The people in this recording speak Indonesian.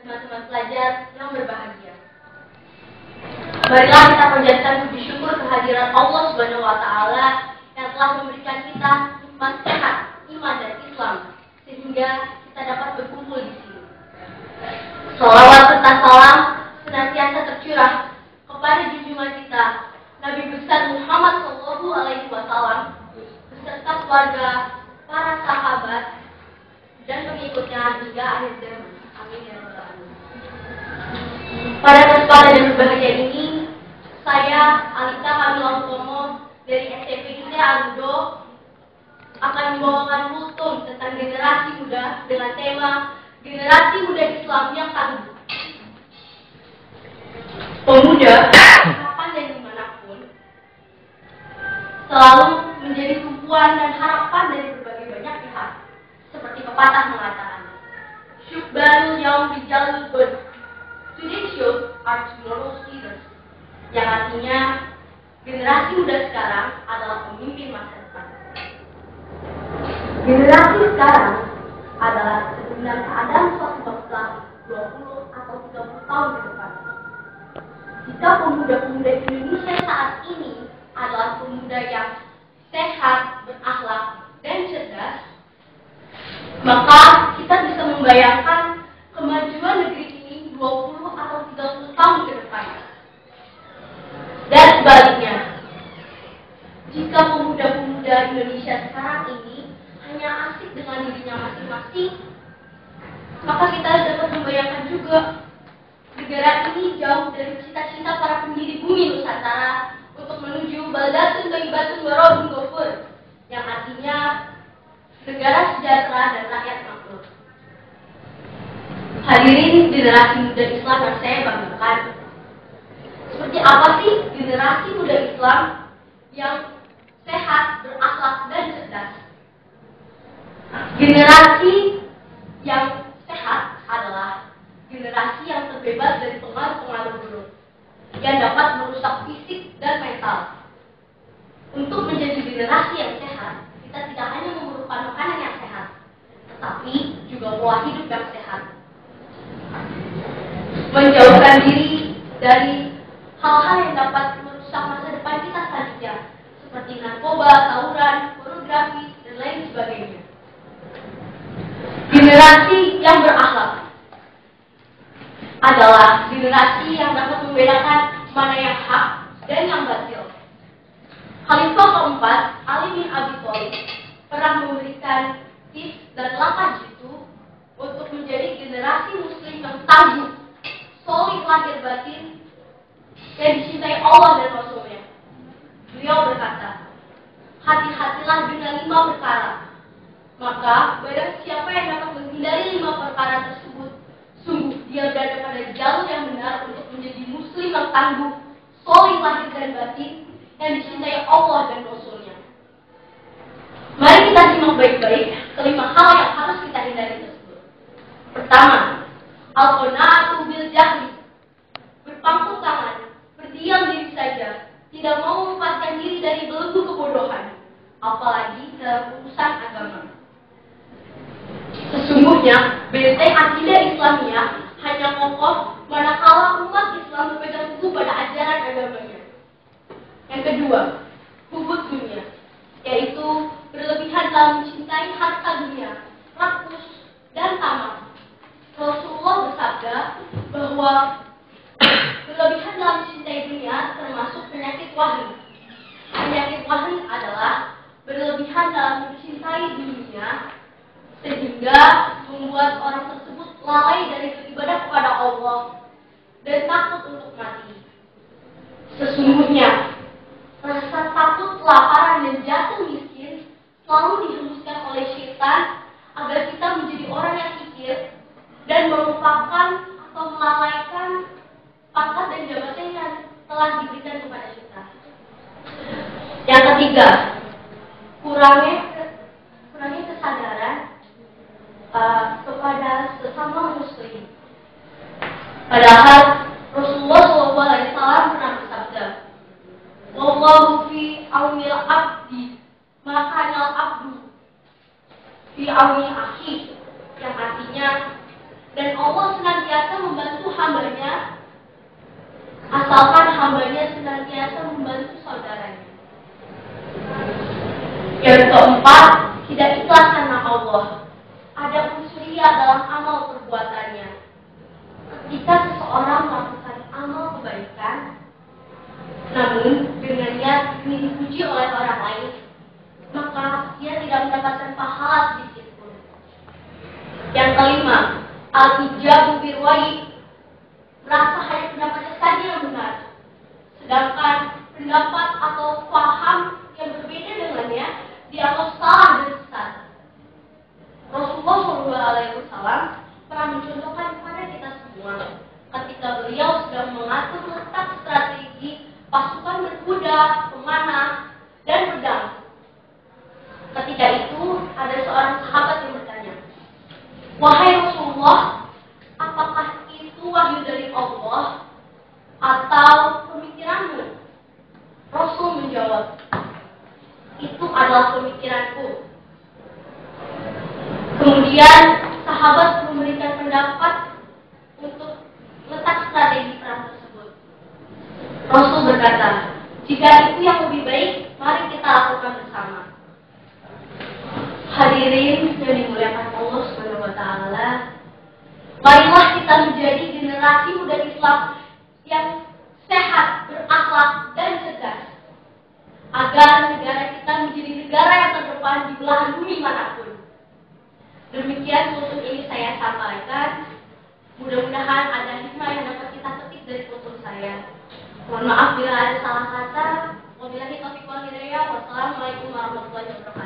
teman-teman pelajar yang berbahagia. Marilah kita panjatkan puji syukur kehadiran Allah Subhanahu wa taala yang telah memberikan kita nikmat sehat, iman dan Islam sehingga kita dapat berkumpul di sini. Shalawat serta salam senantiasa tercurah kepada junjungan kita Nabi besar Muhammad SAW beserta keluarga, para sahabat dan pengikutnya hingga akhir zaman. Amin ya rabbal alamin. Pada kesempatan yang berbahagia ini, saya Alita Kamila Utomo dari SMP ITE Aludo akan membawakan kultum tentang generasi muda dengan tema generasi muda Islam yang tangguh. Pemuda, kapan dan dimanapun, selalu menjadi tumpuan dan harapan dari berbagai banyak pihak, seperti pepatah mengatakan, "Syubbanul yaum rijalul ghad, today's youth are tomorrow's leaders," yang artinya generasi muda sekarang adalah pemimpin masa depan. Generasi sekarang adalah sebenarnya keadaan suatu bangsa 20 atau 30 tahun ke depan. Jika pemuda-pemuda Indonesia saat ini adalah pemuda yang sehat, berakhlak, dan cerdas, maka kita bisa membayangkan kemajuan negeri ini 20 atau 30 tahun ke depan. Dan sebaliknya, jika pemuda-pemuda Indonesia sekarang ini hanya asik dengan dirinya masing-masing, maka kita dapat membayangkan juga negara ini jauh dari cita-cita para pendiri bumi Nusantara untuk menuju baldatun thayyibatun wa rabbun ghafur, yang artinya negara sejahtera dan rakyat makmur. Hadirin generasi muda Islam yang saya banggakan, seperti apa sih generasi muda Islam yang sehat, berakhlak, dan cerdas? Generasi yang sehat adalah generasi yang terbebas dari pengaruh-pengaruh buruk yang dapat merusak fisik dan mental. Untuk menjadi generasi yang sehat, kita tidak hanya memerlukan makanan yang sehat, tetapi juga pola hidup yang sehat. Menjauhkan diri dari hal-hal yang dapat merusak masa depan kita selanjutnya, seperti narkoba, tawuran, pornografi, dan lain sebagainya. Generasi yang berakhlak adalah generasi yang dapat membedakan mana yang hak dan yang batil. Khalifah keempat, Ali bin Abi Thalib, pernah memberikan tips dan 8 jitu untuk menjadi generasi muslim yang tangguh, solid lahir batin, dan dicintai Allah dan Rasulnya. Beliau berkata, "Hati-hatilah dengan 5 perkara. Maka barang siapa yang dapat menghindari 5 perkara tersebut, sungguh dia berada pada jalur yang benar untuk menjadi muslim yang tangguh, solid lahir dan batin, yang dicintai Allah dan Rasulnya." Mari kita simak baik-baik kelima hal yang harus kita hindari tersebut. Pertama, al-qanaatu bil jahli, berpangku tangan, berdiam diri saja, tidak mau melepaskan diri dari belenggu kebodohan, apalagi dalam urusan agama. Sesungguhnya, benteng akidah Islamiyah hanya kokoh manakala umat Islam berpegang teguh pada ajaran agamanya. Yang kedua, hubud dunia, yaitu berlebihan dalam mencintai harta dunia, rakus, dan tamak. Rasulullah bersabda bahwa berlebihan dalam mencintai dunia termasuk penyakit wahyi. Penyakit wahyi adalah berlebihan dalam mencintai dunia sehingga membuat orang tersebut lalai dari beribadah kepada Allah dan takut untuk mati. Sesungguhnya, rasa takut, kelaparan, dan jatuh miskin selalu dihembuskan oleh syaitan agar kita menjadi orang yang kikir dan melupakan atau melalaikan pangkat dan jabatan yang telah diberikan kepada kita. Yang ketiga, kurangnya kesadaran kepada sesama muslim. Padahal Rasulullah SAW pernah bersabda, "Wallahu fi aunil abdi, maka al abdu fi auni akhi," yang artinya, dan Allah senantiasa hambanya, asalkan hambanya senantiasa membantu saudaranya. Yang keempat, tidak ikhlas karena Allah. Ada unsur ria dalam amal perbuatannya. Ketika seseorang melakukan amal kebaikan, namun dengannya ingin dipuji oleh orang lain, maka dia tidak mendapatkan pahala sedikit pun. Yang kelima, al-ijabu birwai, merasa hanya pendapatnya saja yang benar, sedangkan pendapat atau paham yang berbeda dengannya dianggap salah dan sesat. Rasulullah SAW pernah mencontohkan kepada kita semua ketika beliau sedang mengatur letak strategi pasukan berkuda, pemanah, dan pedang. Ketika itu ada seorang sahabat yang bertanya, "Wahai Rasulullah, apakah itu wahyu dari Allah atau pemikiranmu?" Rasul menjawab, "Itu adalah pemikiranku." Kemudian sahabat memberikan pendapat untuk letak strategi perang tersebut. Rasul berkata, "Jika itu yang lebih baik, mari kita lakukan bersama." Hadirin yang dimuliakan Allah Subhanahu wa taala, marilah kita menjadi generasi muda Islam yang sehat, berakhlak, dan cerdas, agar negara kita menjadi negara yang terdepan di belahan bumi manapun. Demikian kultum ini saya sampaikan. Mudah-mudahan ada hikmah yang dapat kita petik dari kultum saya. Mohon maaf bila ada salah kata. Wabillahi taufiq wal hidayah. Wassalamualaikum warahmatullahi wabarakatuh.